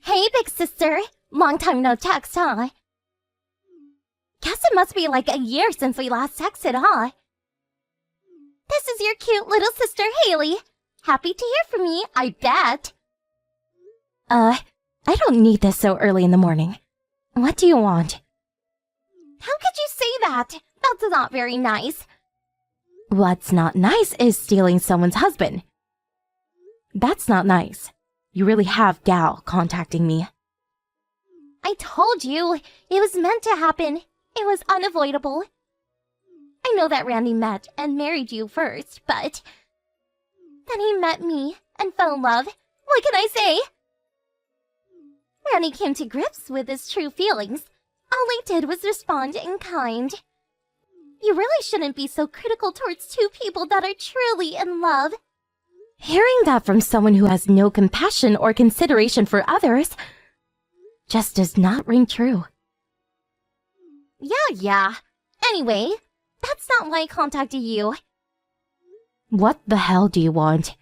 Hey, big sister. Long time no text, huh? Guess it must be like a year since we last texted, huh? This is your cute little sister, Haley. Happy to hear from me, I bet. I don't need this so early in the morning. What do you want? How could you say that? That's not very nice. What's not nice is stealing someone's husband. That's not nice. You really have Gal contacting me. I told you, it was meant to happen. It was unavoidable. I know that Randy met and married you first, but then he met me and fell in love. What can I say? Randy came to grips with his true feelings. All I did was respond in kind. You really shouldn't be so critical towards two people that are truly in love. Hearing that from someone who has no compassion or consideration for others just does not ring true. Yeah. Anyway, that's not why I contacted you. What the hell do you want?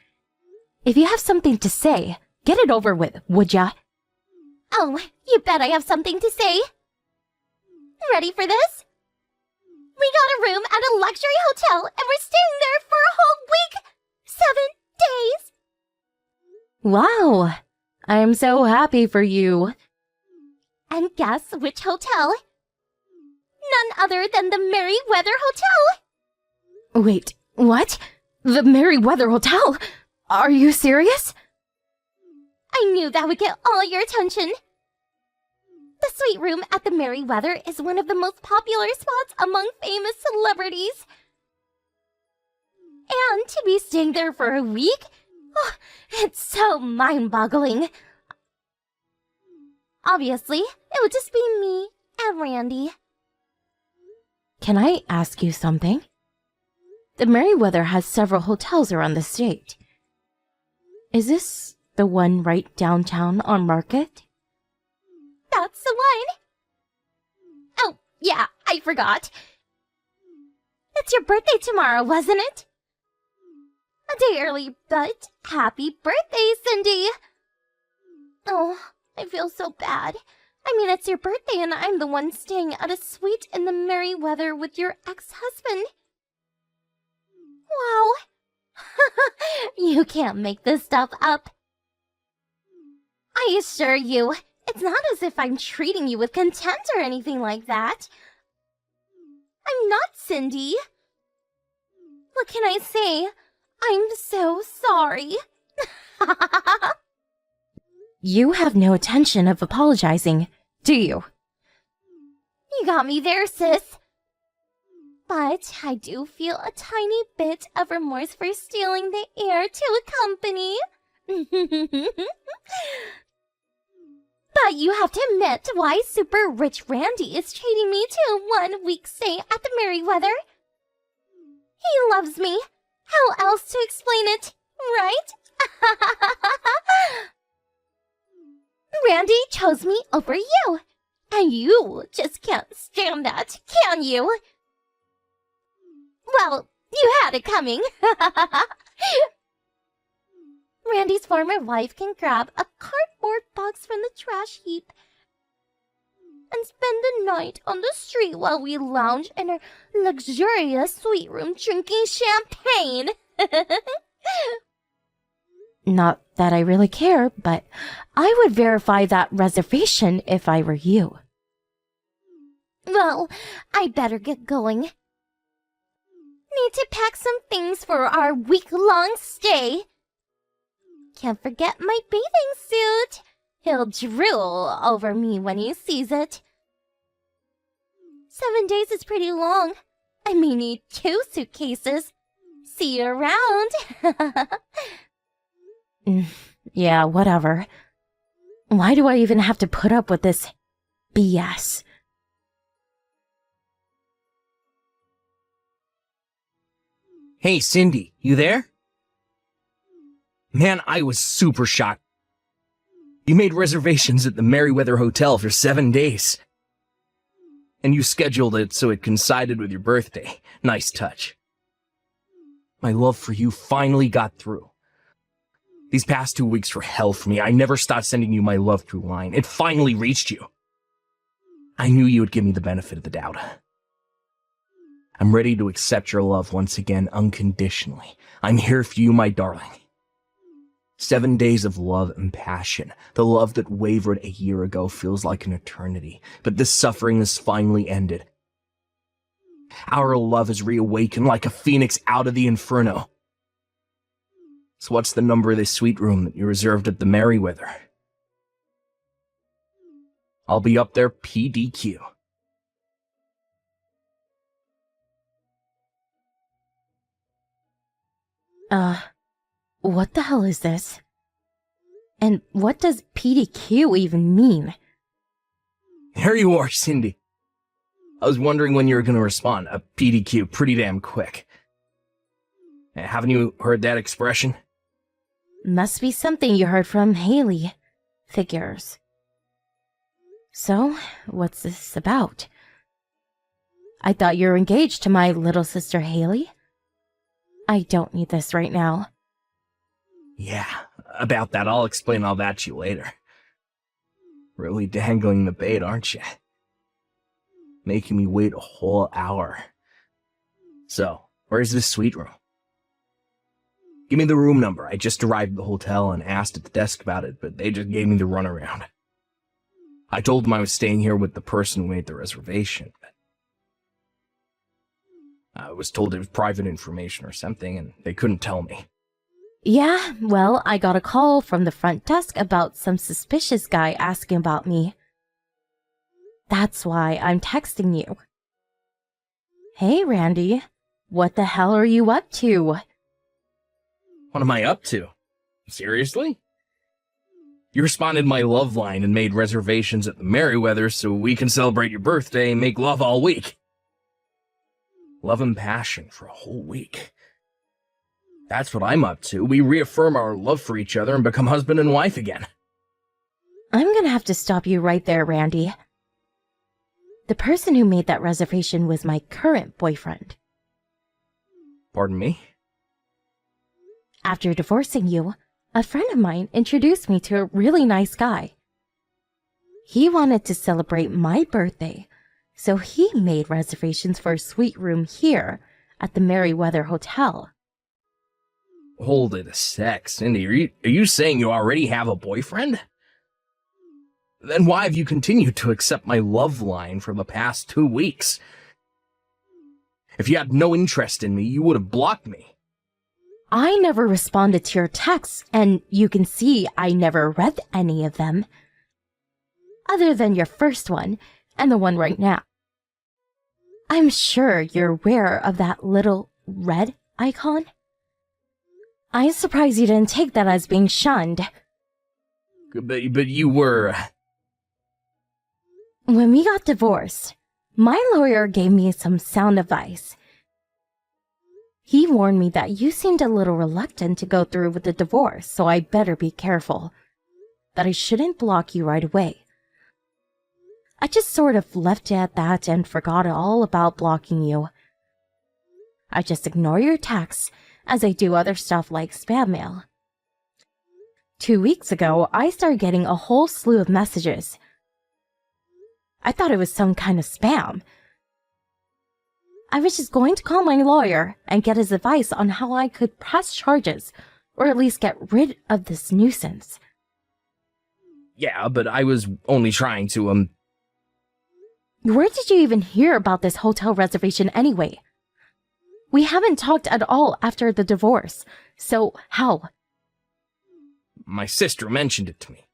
If you have something to say, get it over with, would ya? Oh, you bet I have something to say. Ready for this? We got a room at a luxury hotel and we're staying there for a whole week! 7 days! Wow! I'm so happy for you. And guess which hotel? None other than the Merryweather Hotel! Wait, what? The Merryweather Hotel? Are you serious? I knew that would get all your attention. The suite room at the Merryweather is one of the most popular spots among famous celebrities. And to be staying there for a week? Oh, it's so mind-boggling. Obviously, it would just be me and Randy. Can I ask you something? The Merryweather has several hotels around the state. Is this the one right downtown on Market? That's the one. Oh, yeah, I forgot. It's your birthday tomorrow, wasn't it? A day early, but happy birthday, Cindy! Oh, I feel so bad. I mean, it's your birthday and I'm the one staying at a suite in the Merryweather with your ex-husband. Wow. You can't make this stuff up. I assure you, it's not as if I'm treating you with contempt or anything like that. I'm not, Cindy. What can I say? I'm so sorry. You have no intention of apologizing, do you? You got me there, sis. But I do feel a tiny bit of remorse for stealing the heir to a company. But you have to admit why super rich Randy is treating me to a 1 week stay at the Merryweather. He loves me. How else to explain it, right? Randy chose me over you. And you just can't stand that, can you? Well, you had it coming. Randy's former wife can grab a cardboard box from the trash heap and spend the night on the street while we lounge in our luxurious suite room drinking champagne. Not that I really care, but I would verify that reservation if I were you. Well, I better get going. Need to pack some things for our week-long stay. Can't forget my bathing suit. He'll drool over me when he sees it. 7 days is pretty long. I may need 2 suitcases. See you around. Yeah, whatever. Why do I even have to put up with this BS? Hey, Cindy, you there? Man, I was super shocked. You made reservations at the Merryweather Hotel for 7 days. And you scheduled it so it coincided with your birthday. Nice touch. My love for you finally got through. These past 2 weeks were hell for me. I never stopped sending you my love through line. It finally reached you. I knew you would give me the benefit of the doubt. I'm ready to accept your love once again, unconditionally. I'm here for you, my darling. 7 days of love and passion. The love that wavered a year ago feels like an eternity, but this suffering has finally ended. Our love has reawakened like a phoenix out of the inferno. So what's the number of this suite room that you reserved at the Merryweather? I'll be up there PDQ. What the hell is this? And what does PDQ even mean? Here you are, Cindy. I was wondering when you were going to respond. A PDQ, pretty damn quick. Haven't you heard that expression? Must be something you heard from Haley. Figures. So, what's this about? I thought you were engaged to my little sister Haley. I don't need this right now. Yeah, about that. I'll explain all that to you later. Really dangling the bait, aren't you? Making me wait a whole hour. So, where's this suite room? Give me the room number. I just arrived at the hotel and asked at the desk about it, but they just gave me the runaround. I told them I was staying here with the person who made the reservation, but I was told it was private information or something, and they couldn't tell me. Yeah, well, I got a call from the front desk about some suspicious guy asking about me. That's why I'm texting you. Hey, Randy. What the hell are you up to? What am I up to? Seriously? You responded to my love line and made reservations at the Merryweather so we can celebrate your birthday and make love all week. Love and passion for a whole week. That's what I'm up to. We reaffirm our love for each other and become husband and wife again. I'm gonna have to stop you right there, Randy. The person who made that reservation was my current boyfriend. Pardon me? After divorcing you, a friend of mine introduced me to a really nice guy. He wanted to celebrate my birthday, so he made reservations for a suite room here at the Merryweather Hotel. Hold it a sec, Cindy. Are you saying you already have a boyfriend? Then why have you continued to accept my love line for the past 2 weeks? If you had no interest in me, you would have blocked me. I never responded to your texts, and you can see I never read any of them. Other than your first one, and the one right now. I'm sure you're aware of that little red icon. I'm surprised you didn't take that as being shunned. But you were... When we got divorced, my lawyer gave me some sound advice. He warned me that you seemed a little reluctant to go through with the divorce, so I better be careful. That I shouldn't block you right away. I just sort of left it at that and forgot all about blocking you. I just ignore your texts as I do other stuff like spam mail. 2 weeks ago, I started getting a whole slew of messages. I thought it was some kind of spam. I was just going to call my lawyer and get his advice on how I could press charges, or at least get rid of this nuisance. Yeah, but I was only trying to, Where did you even hear about this hotel reservation anyway? We haven't talked at all after the divorce, so how? My sister mentioned it to me.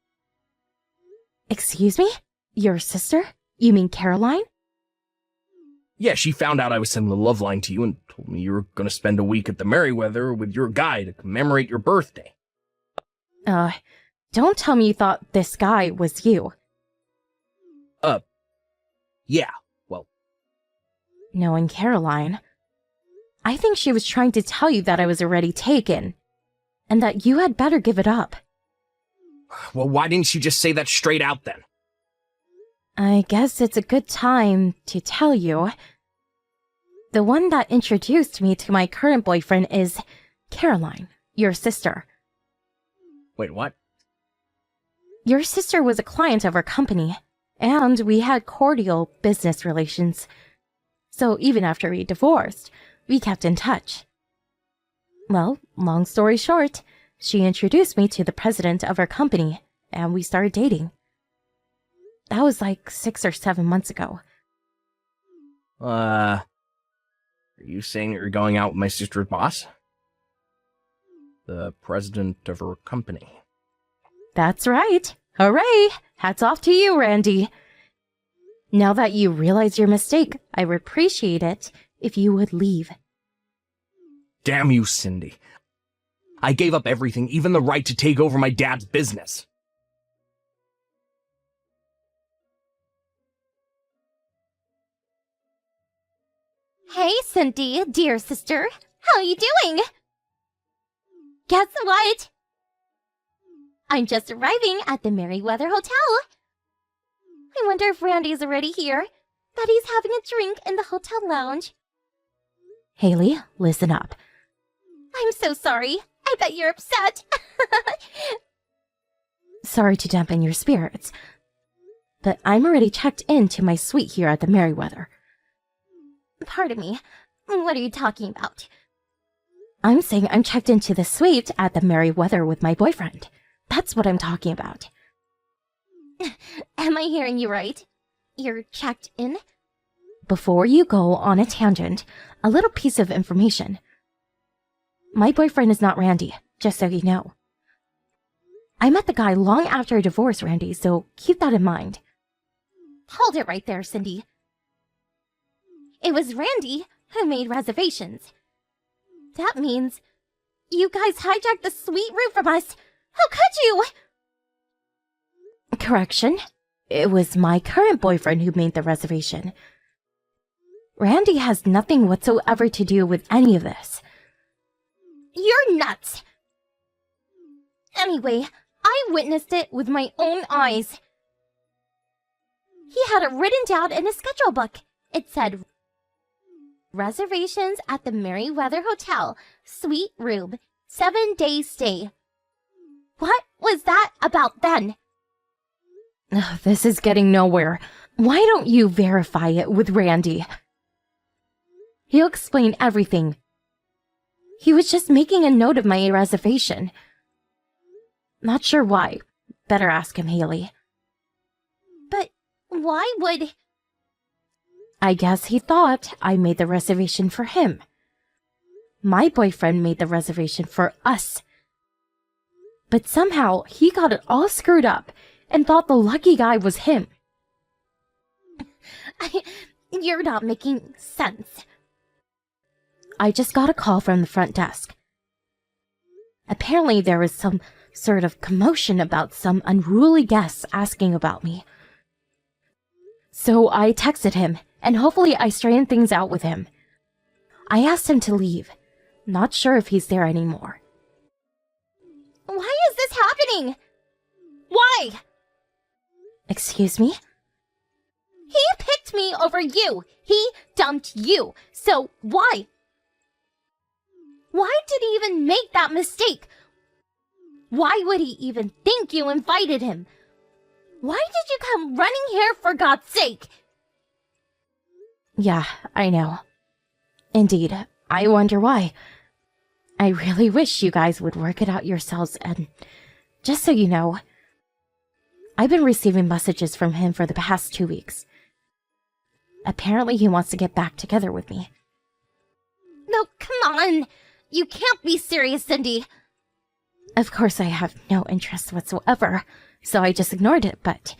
Excuse me? Your sister? You mean Caroline? Yeah, she found out I was sending the love line to you and told me you were going to spend a week at the Merryweather with your guy to commemorate your birthday. Don't tell me you thought this guy was you. Yeah, well... Knowing Caroline, I think she was trying to tell you that I was already taken, and that you had better give it up. Well, why didn't you just say that straight out then? I guess it's a good time to tell you. The one that introduced me to my current boyfriend is Caroline, your sister. Wait, what? Your sister was a client of our company, and we had cordial business relations. So even after we divorced, we kept in touch. Well, long story short, she introduced me to the president of our company, and we started dating. That was like 6 or 7 months ago. Are you saying that you're going out with my sister's boss? The president of her company. That's right. Hooray! Hats off to you, Randy. Now that you realize your mistake, I would appreciate it if you would leave. Damn you, Cindy. I gave up everything, even the right to take over my dad's business. Hey, Cindy, dear sister. How you doing? Guess what? I'm just arriving at the Merryweather Hotel. I wonder if Randy's already here, that he's having a drink in the hotel lounge. Haley, listen up. I'm so sorry. I bet you're upset. Sorry to dampen your spirits, but I'm already checked into my suite here at the Merryweather. Pardon me. What are you talking about? I'm saying I'm checked into the suite at the Merryweather with my boyfriend. That's what I'm talking about. Am I hearing you right? You're checked in? Before you go on a tangent, a little piece of information. My boyfriend is not Randy, just so you know. I met the guy long after I divorced Randy, so keep that in mind. Hold it right there, Cindy. It was Randy who made reservations. That means you guys hijacked the suite room from us. How could you? Correction. It was my current boyfriend who made the reservation. Randy has nothing whatsoever to do with any of this. You're nuts. Anyway, I witnessed it with my own eyes. He had it written down in a schedule book. It said, reservations at the Merryweather Hotel, suite room, 7-day stay. What was that about then? This is getting nowhere. Why don't you verify it with Randy? He'll explain everything. He was just making a note of my reservation. Not sure why. Better ask him, Haley. But why would... I guess he thought I made the reservation for him. My boyfriend made the reservation for us. But somehow he got it all screwed up and thought the lucky guy was him. You're not making sense. I just got a call from the front desk. Apparently there was some sort of commotion about some unruly guests asking about me. So I texted him, and hopefully I straightened things out with him. I asked him to leave. Not sure if he's there anymore. Why is this happening? Why? Excuse me? He picked me over you. He dumped you. So why? Why did he even make that mistake? Why would he even think you invited him? Why did you come running here for God's sake? Yeah, I know. Indeed, I wonder why. I really wish you guys would work it out yourselves, and just so you know, I've been receiving messages from him for the past 2 weeks. Apparently he wants to get back together with me. No, come on! You can't be serious, Cindy! Of course I have no interest whatsoever, so I just ignored it, but...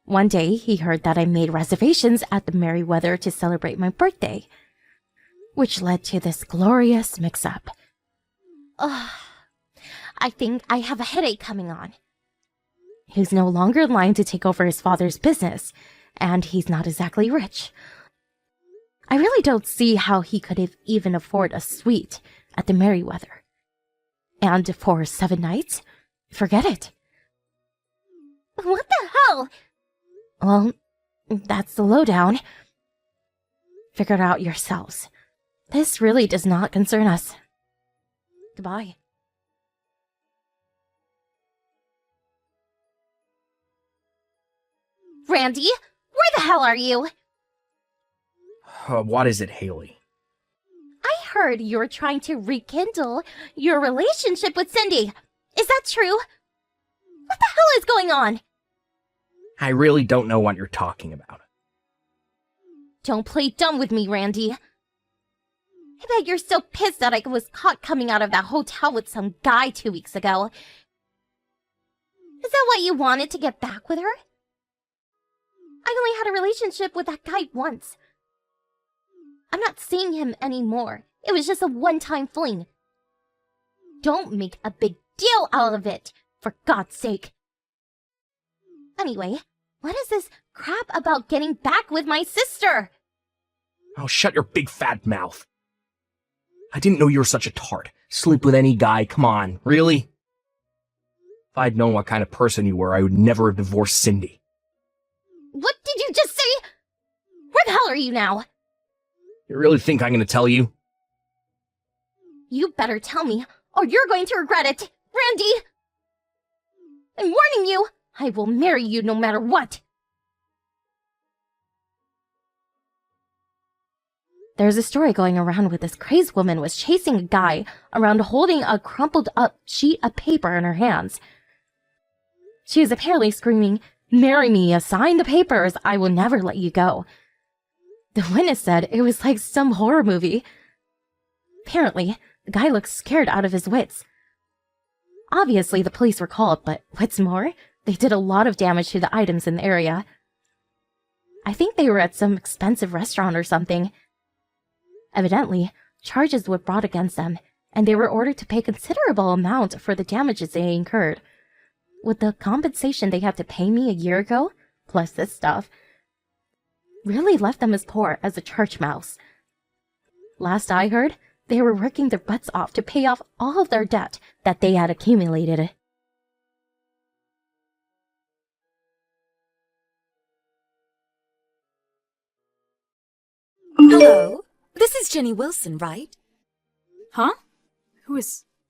One day, he heard that I made reservations at the Merryweather to celebrate my birthday, which led to this glorious mix-up. Ugh, I think I have a headache coming on. He's no longer in line to take over his father's business, and he's not exactly rich. I really don't see how he could have even afford a suite at the Merryweather. And for 7 nights? Forget it. What the hell? Well, that's the lowdown. Figure it out yourselves. This really does not concern us. Goodbye. Randy, where the hell are you? What is it, Haley? I heard you were trying to rekindle your relationship with Cindy. Is that true? What the hell is going on? I really don't know what you're talking about. Don't play dumb with me, Randy. I bet you're so pissed that I was caught coming out of that hotel with some guy 2 weeks ago. Is that what you wanted to get back with her? I only had a relationship with that guy once. I'm not seeing him anymore. It was just a one-time fling. Don't make a big deal out of it, for God's sake. Anyway, what is this crap about getting back with my sister? Oh, shut your big fat mouth. I didn't know you were such a tart. Sleep with any guy, come on, really? If I'd known what kind of person you were, I would never have divorced Cindy. What did you just say? Where the hell are you now? You really think I'm gonna tell you? You better tell me, or you're going to regret it, Randy! I'm warning you, I will marry you no matter what. There's a story going around where this crazed woman was chasing a guy around holding a crumpled up sheet of paper in her hands. She was apparently screaming, "Marry me, sign the papers, I will never let you go." The witness said it was like some horror movie. Apparently, the guy looked scared out of his wits. Obviously, the police were called, but what's more, they did a lot of damage to the items in the area. I think they were at some expensive restaurant or something. Evidently, charges were brought against them, and they were ordered to pay a considerable amount for the damages they incurred. With the compensation they had to pay me a year ago, plus this stuff, really left them as poor as a church mouse. Last I heard, they were working their butts off to pay off all of their debt that they had accumulated. Hello? This is Jenny Wilson, right? Huh?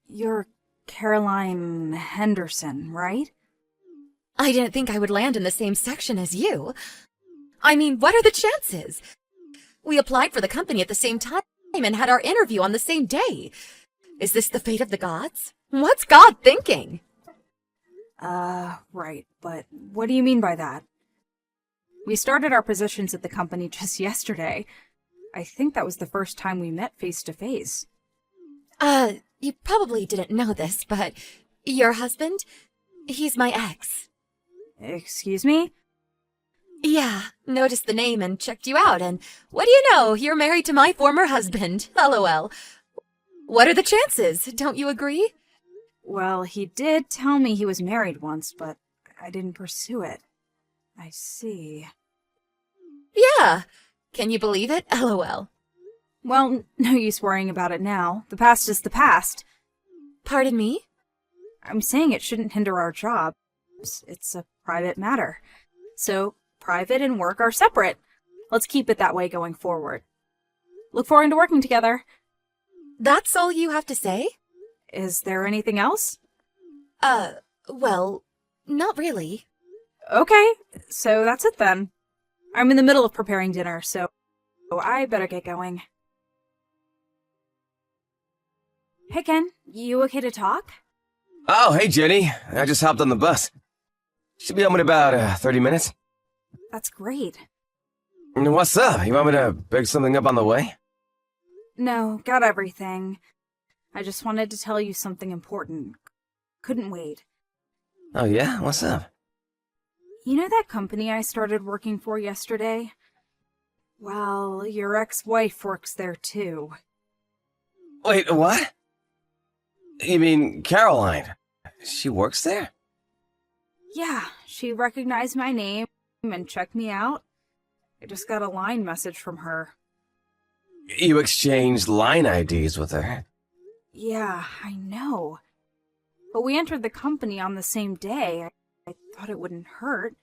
You're Caroline Henderson, right? I didn't think I would land in the same section as you. I mean, what are the chances? We applied for the company at the same time and had our interview on the same day. Is this the fate of the gods? What's God thinking? Right, but what do you mean by that? We started our positions at the company just yesterday. I think that was the first time we met face to face. You probably didn't know this, but your husband? He's my ex. Excuse me? Yeah, noticed the name and checked you out, and what do you know? You're married to my former husband. LOL. What are the chances? Don't you agree? Well, he did tell me he was married once, but I didn't pursue it. I see. Yeah. Can you believe it? LOL. Well, no use worrying about it now. The past is the past. Pardon me? I'm saying it shouldn't hinder our jobs. It's a private matter. So, private and work are separate. Let's keep it that way going forward. Look forward to working together. That's all you have to say? Is there anything else? Well, not really. Okay, so that's it then. I'm in the middle of preparing dinner, so I better get going. Hey Ken, you okay to talk? Oh, hey Jenny. I just hopped on the bus. Should be home in about 30 minutes. That's great. What's up? You want me to pick something up on the way? No, got everything. I just wanted to tell you something important. Couldn't wait. Oh yeah? What's up? You know that company I started working for yesterday? Well, your ex-wife works there too. Wait, what? You mean Caroline? She works there? Yeah, she recognized my name and checked me out. I just got a line message from her. You exchanged line IDs with her? Yeah, I know. But we entered the company on the same day. I thought it wouldn't hurt.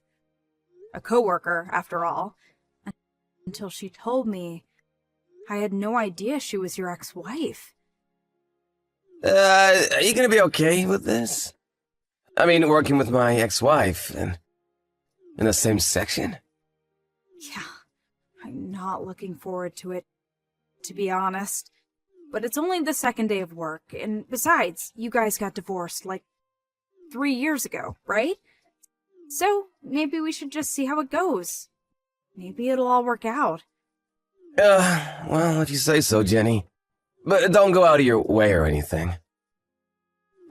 A coworker, after all. Until she told me. I had no idea she was your ex-wife. Are you gonna be okay with this? I mean, working with my ex-wife, and In the same section? Yeah, I'm not looking forward to it, to be honest. But it's only the second day of work, and besides, you guys got divorced, like, 3 years ago, right? So, maybe we should just see how it goes. Maybe it'll all work out. Well, if you say so, Jenny. But don't go out of your way or anything.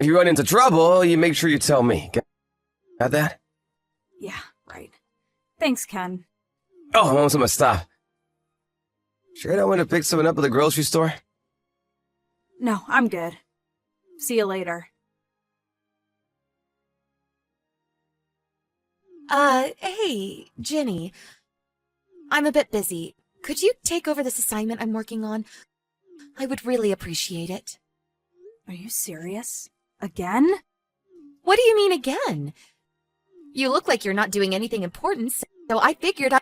If you run into trouble, you make sure you tell me. Got that? Yeah, right. Thanks, Ken. Oh, I'm almost at my stop. Sure I don't want to pick someone up at the grocery store? No, I'm good. See you later. Hey, Jenny. I'm a bit busy. Could you take over this assignment I'm working on? I would really appreciate it. Are you serious? Again? What do you mean again? You look like you're not doing anything important, so I figured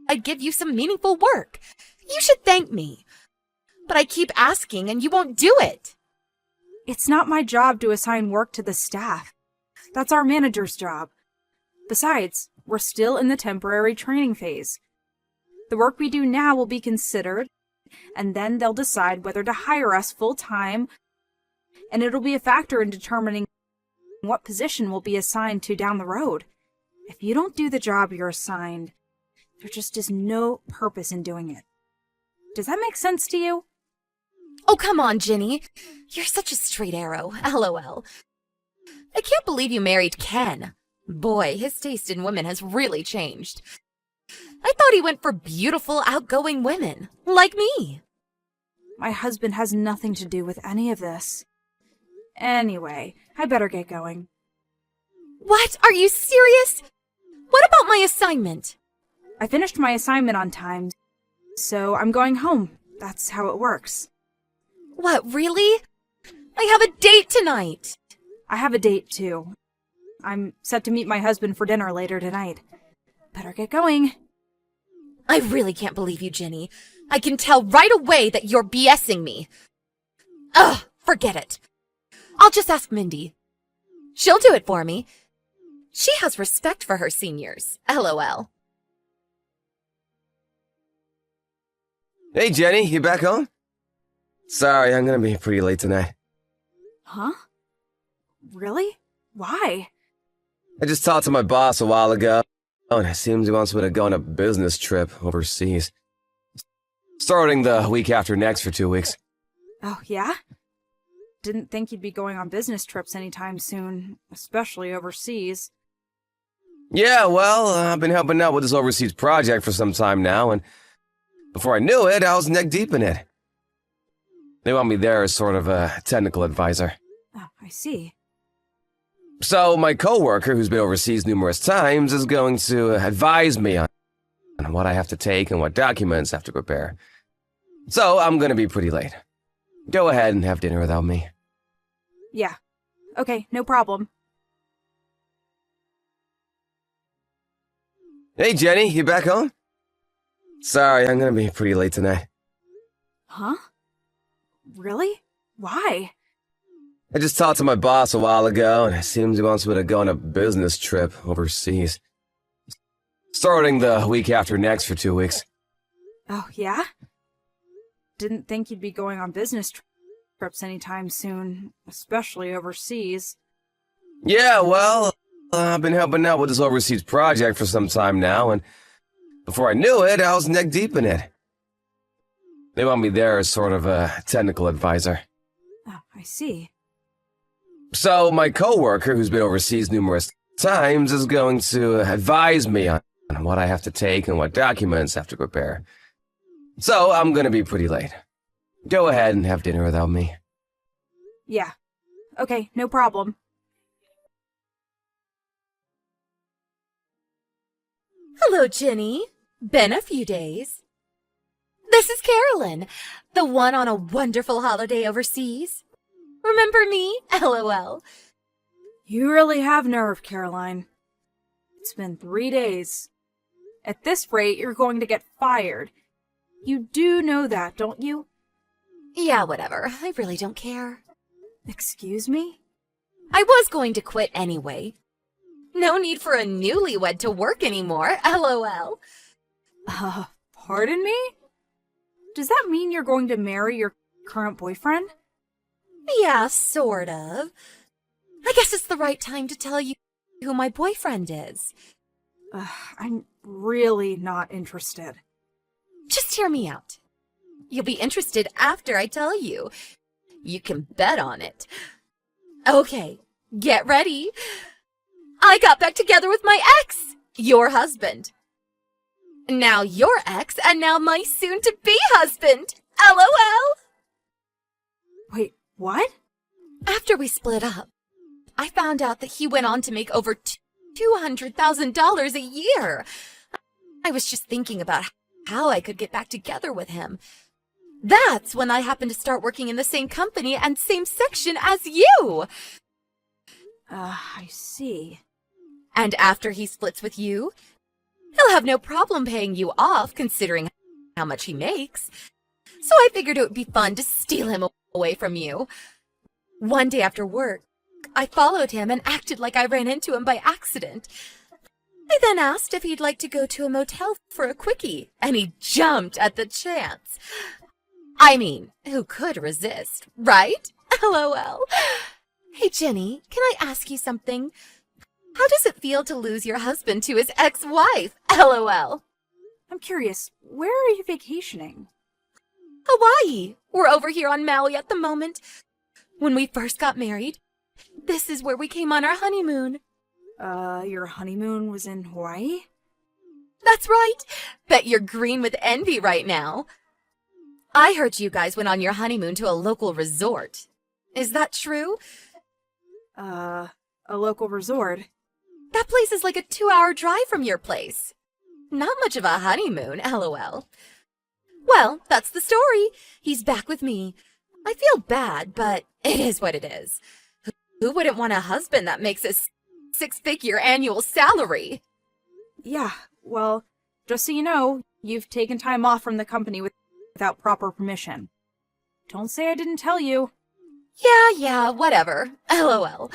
I'd give you some meaningful work. You should thank me. But I keep asking and you won't do it. It's not my job to assign work to the staff. That's our manager's job. Besides, we're still in the temporary training phase. The work we do now will be considered, and then they'll decide whether to hire us full-time, and it'll be a factor in determining what position we'll be assigned to down the road. If you don't do the job you're assigned, there just is no purpose in doing it. Does that make sense to you? Oh, come on, Jenny. You're such a straight arrow. LOL. I can't believe you married Ken. Boy, his taste in women has really changed. I thought he went for beautiful, outgoing women, like me. My husband has nothing to do with any of this. Anyway, I better get going. What? Are you serious? What about my assignment? I finished my assignment on time, so I'm going home. That's how it works. What, really? I have a date tonight. I have a date, too. I'm set to meet my husband for dinner later tonight. Better get going. I really can't believe you, Jenny. I can tell right away that you're BSing me. Ugh, forget it. I'll just ask Mindy. She'll do it for me. She has respect for her seniors. LOL. Hey, Jenny, you back home? Sorry, I'm gonna be pretty late tonight. Huh? Really? Why? I just talked to my boss a while ago, and it seems he wants me to go on a business trip overseas. Starting the week after next for 2 weeks. Oh, yeah? Didn't think you'd be going on business trips anytime soon, especially overseas. Yeah, well, I've been helping out with this overseas project for some time now, and before I knew it, I was neck deep in it. They want me there as sort of a technical advisor. Oh, I see. So my coworker, who's been overseas numerous times, is going to advise me on what I have to take and what documents I have to prepare. So I'm going to be pretty late. Go ahead and have dinner without me. Yeah. Okay, no problem. Hey, Jenny, you back home? Sorry, I'm going to be pretty late tonight. Huh? Really? Why? I just talked to my boss a while ago, and it seems he wants me to go on a business trip overseas. Starting the week after next for 2 weeks. Oh, yeah? Didn't think you'd be going on business trips anytime soon, especially overseas. Yeah, well, I've been helping out with this overseas project for some time now, and before I knew it, I was neck deep in it. They want me there as sort of a technical advisor. Oh, I see. So my coworker, who's been overseas numerous times, is going to advise me on what I have to take and what documents I have to prepare. So I'm going to be pretty late. Go ahead and have dinner without me. Yeah. Okay, no problem. Hello, Jenny. Been a few days. This is Carolyn, the one on a wonderful holiday overseas. Remember me? LOL. You really have nerve, Caroline. It's been 3 days. At this rate, you're going to get fired. You do know that, don't you? Yeah, whatever. I really don't care. Excuse me? I was going to quit anyway. No need for a newlywed to work anymore, lol. Pardon me? Does that mean you're going to marry your current boyfriend? Yeah, sort of. I guess it's the right time to tell you who my boyfriend is. I'm really not interested. Just hear me out. You'll be interested after I tell you. You can bet on it. Okay, get ready. I got back together with my ex, your husband. Now your ex, and now my soon-to-be husband. LOL. Wait, what? After we split up, I found out that he went on to make over $200,000 a year. I was just thinking about how I could get back together with him. That's when I happened to start working in the same company and same section as you. I see. And after he splits with you, he'll have no problem paying you off considering how much he makes. So I figured it would be fun to steal him away from you. One day after work, I followed him and acted like I ran into him by accident. I then asked if he'd like to go to a motel for a quickie, and he jumped at the chance. I mean, who could resist, right? LOL. Hey, Jenny, can I ask you something? How does it feel to lose your husband to his ex-wife? LOL. I'm curious, where are you vacationing? Hawaii. We're over here on Maui at the moment. When we first got married, this is where we came on our honeymoon. Your honeymoon was in Hawaii? That's right. Bet you're green with envy right now. I heard you guys went on your honeymoon to a local resort. Is that true? A local resort? That place is like a 2-hour drive from your place. Not much of a honeymoon, LOL. Well, that's the story. He's back with me. I feel bad, but it is what it is. Who wouldn't want a husband that makes a 6-figure annual salary? Yeah, well, just so you know, you've taken time off from the company without proper permission. Don't say I didn't tell you. Yeah, whatever. LOL.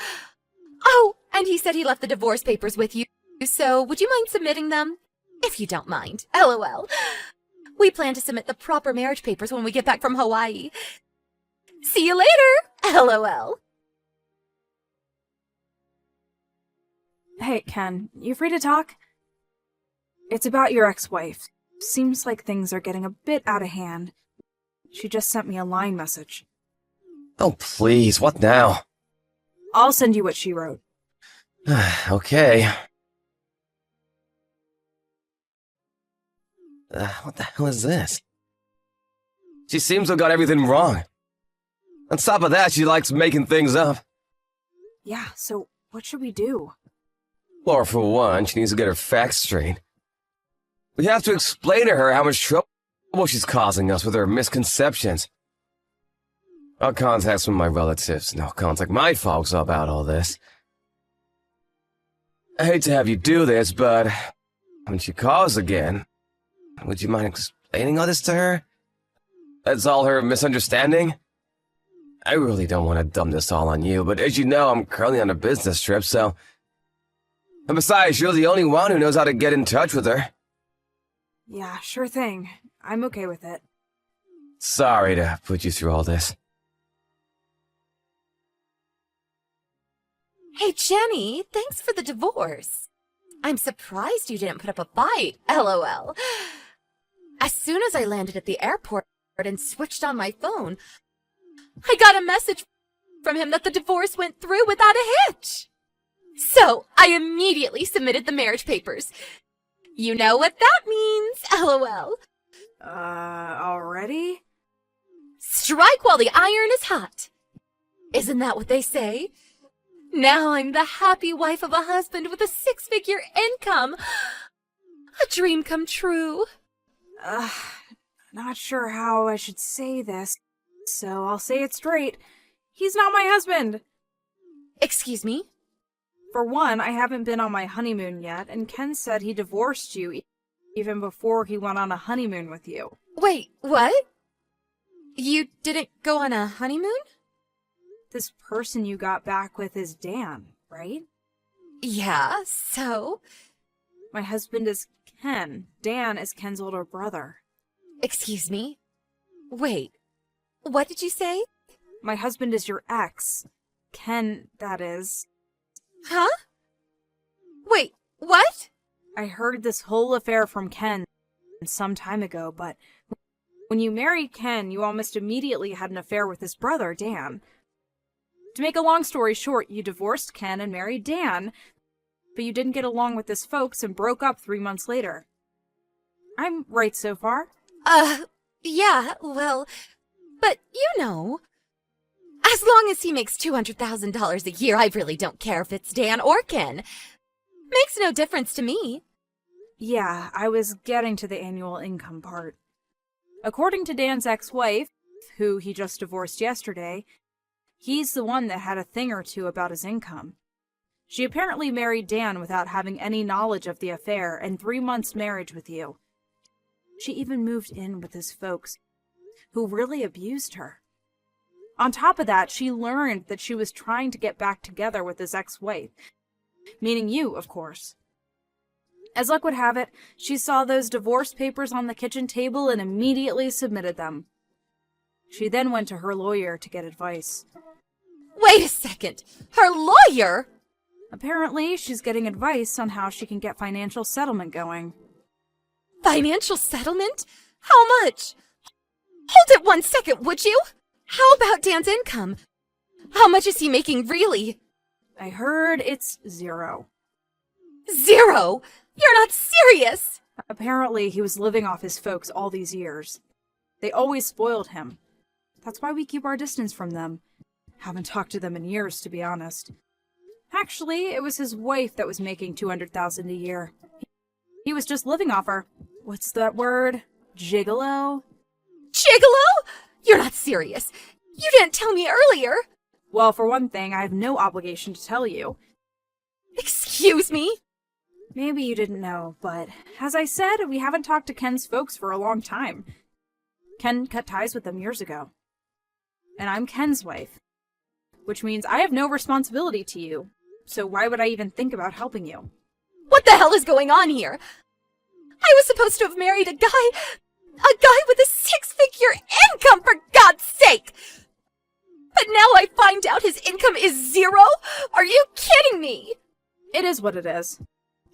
Oh, and he said he left the divorce papers with you, so would you mind submitting them? If you don't mind. LOL. We plan to submit the proper marriage papers when we get back from Hawaii. See you later. LOL. Hey, Ken, you free to talk? It's about your ex-wife. Seems like things are getting a bit out of hand. She just sent me a Line message. Oh, please, what now? I'll send you what she wrote. Okay. What the hell is this? She seems to have got everything wrong. On top of that, she likes making things up. Yeah, so what should we do? Well, for one, she needs to get her facts straight. We have to explain to her how much trouble she's causing us with her misconceptions. I'll contact some of my relatives, and I'll contact my folks about all this. I hate to have you do this, but when she calls again, would you mind explaining all this to her? That's all her misunderstanding? I really don't want to dump this all on you, but as you know, I'm currently on a business trip, so... And besides, you're the only one who knows how to get in touch with her. Yeah, sure thing. I'm okay with it. Sorry to put you through all this. Hey, Jenny, thanks for the divorce. I'm surprised you didn't put up a fight, LOL. As soon as I landed at the airport and switched on my phone, I got a message from him that the divorce went through without a hitch. So I immediately submitted the marriage papers. You know what that means, LOL. Already? Strike while the iron is hot. Isn't that what they say? Now I'm the happy wife of a husband with a 6-figure income. A dream come true. Not sure how I should say this, so I'll say it straight. He's not my husband. Excuse me? For one, I haven't been on my honeymoon yet, and Ken said he divorced you even before he went on a honeymoon with you. Wait, what? You didn't go on a honeymoon? This person you got back with is Dan, right? Yeah, so? My husband is Ken. Dan is Ken's older brother. Excuse me? Wait, what did you say? My husband is your ex. Ken, that is. Huh? Wait, what? I heard this whole affair from Ken some time ago, but when you married Ken, you almost immediately had an affair with his brother, Dan. To make a long story short, you divorced Ken and married Dan, but you didn't get along with his folks and broke up 3 months later. I'm right so far? Yeah, well, but you know, as long as he makes $200,000 a year, I really don't care if it's Dan or Ken. Makes no difference to me. Yeah, I was getting to the annual income part. According to Dan's ex-wife, who he just divorced yesterday, he's the one that had a thing or two about his income. She apparently married Dan without having any knowledge of the affair and 3 months' marriage with you. She even moved in with his folks, who really abused her. On top of that, she learned that she was trying to get back together with his ex-wife, meaning you, of course. As luck would have it, she saw those divorce papers on the kitchen table and immediately submitted them. She then went to her lawyer to get advice. Wait a second, her lawyer? Apparently, she's getting advice on how she can get financial settlement going. Financial settlement? How much? Hold it 1 second, would you? How about Dan's income? How much is he making really? I heard it's 0. 0? You're not serious! Apparently, he was living off his folks all these years. They always spoiled him. That's why we keep our distance from them. Haven't talked to them in years, to be honest. Actually, it was his wife that was making $200,000 a year. He was just living off her. What's that word? Gigolo? Gigolo? You're not serious. You didn't tell me earlier. Well, for one thing, I have no obligation to tell you. Excuse me? Maybe you didn't know, but as I said, we haven't talked to Ken's folks for a long time. Ken cut ties with them years ago. And I'm Ken's wife, which means I have no responsibility to you, so why would I even think about helping you? What the hell is going on here? I was supposed to have married a guy with a 6-figure income, for God's sake! But now I find out his income is 0? Are you kidding me? It is what it is.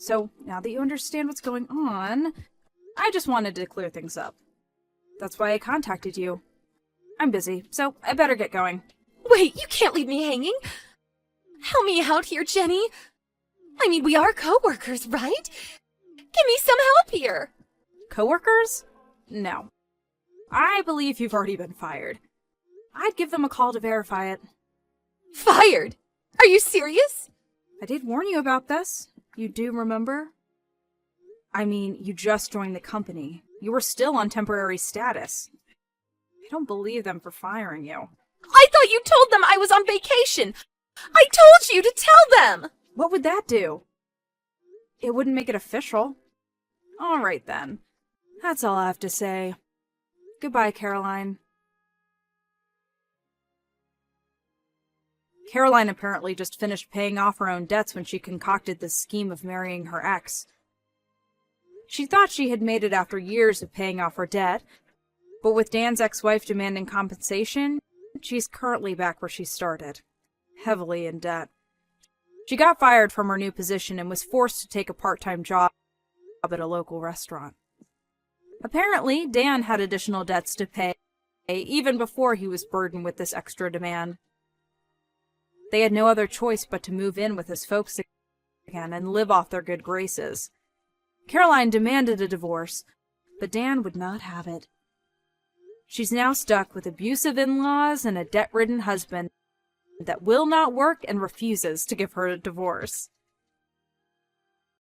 So, now that you understand what's going on, I just wanted to clear things up. That's why I contacted you. I'm busy, so I better get going. Wait, you can't leave me hanging. Help me out here, Jenny. I mean, we are co-workers, right? Give me some help here. Coworkers? No. I believe you've already been fired. I'd give them a call to verify it. Fired? Are you serious? I did warn you about this. You do remember? I mean, you just joined the company. You were still on temporary status. I don't believe them for firing you. I thought you told them I was on vacation. I told you to tell them. What would that do? It wouldn't make it official. All right, then. That's all I have to say. Goodbye, Caroline. Caroline apparently just finished paying off her own debts when she concocted this scheme of marrying her ex. She thought she had made it after years of paying off her debt, but with Dan's ex-wife demanding compensation, she's currently back where she started, heavily in debt. She got fired from her new position and was forced to take a part-time job at a local restaurant. Apparently, Dan had additional debts to pay, even before he was burdened with this extra demand. They had no other choice but to move in with his folks again and live off their good graces. Caroline demanded a divorce, but Dan would not have it. She's now stuck with abusive in-laws and a debt-ridden husband that will not work and refuses to give her a divorce.